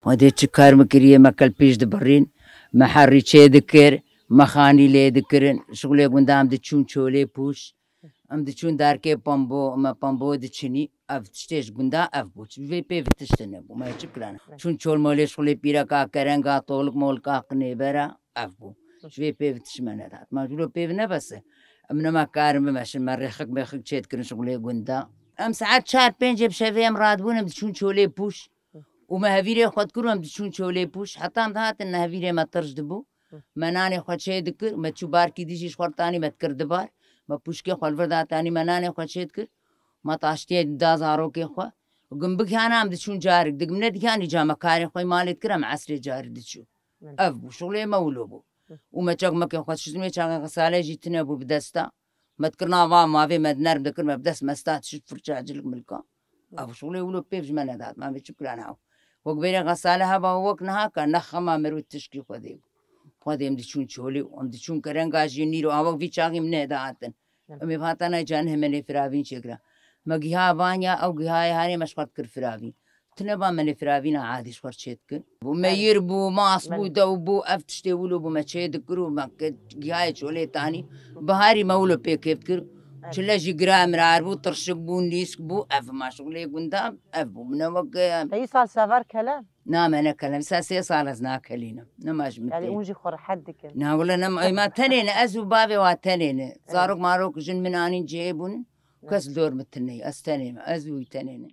ودي تشكار مكريه ما كالبيش دبرين ما حري تشي ذكر ما خاني لي ذكرن شغلي قندام دتشون شولي بوش ام دتشون داركي بامبو ما بامبو دتشني اف تشتيش قندا اف بوش في بي تشتنبو ما شكرا شون شول مولي شغلي بيرا كا كرنغا طولك مولكا قنيبرا اف بو في بي تشمنات ما جلو بي نفس من ما كارم ماشي مريخك بيخك تشيت كن شغلي قندا ام ساعات شهر بينجي بشافي مرادبون دتشون شولي بوش وما هفيري خود كروم دشون شولي بوش حتى مدهات إن هفيري ما ترجدبو ما ناني خود شيء ذكر ما تشوبار كي ديجيش خورتاني ما تكر دبار ما بوشكي خال فرداتاني ما ناني خود شيء ذكر ما تاشتي دازارو كي خوا وجنبك أنا عم دشون جارك دق من دكاني جامع كاري خوي مالت كرم عسري جاري دشو أفبو شغلي مولوبو وما تشاق ما كي خود شو ما تشاق غسالة جيتنا أبو بدستا ما تكرنا ما في مدنر ذكر ما بدس ما استات شو فرجع جلك ملكا أبو شغلي ولو بيفج ما ندات ما بتشكر أنا وقبيل غسالها بوقناها كان نخما مرو تشكي خديم دشون شولي دشون كرنجاجي نيرو أوق في شاقي من هداعتن أمي فاتنا جانه من فرافين شكرا ما جها بانيا أو جها هاني مش قد كر فرافين تنبا من فرافين عادي شوار شيتكن وما يربو ما أصبو دوبو أفتشتي ولو بما شيد كرو ما جها شولي تاني بهاري مولو بيكيف كر شلا جرام راربو ترشق بو نيسك بو أف ما شغلي قندام أف بو من وقت أي صار سافر كلام نعم أنا كلام ساسي صار أزنا كلينا نماش متين يعني أونجي خور حدك نعم ولا نم ما تنين أزو بابي واتنين صاروك ماروك جن من آنين جيبون كاس دور متني أستنين أزو تنين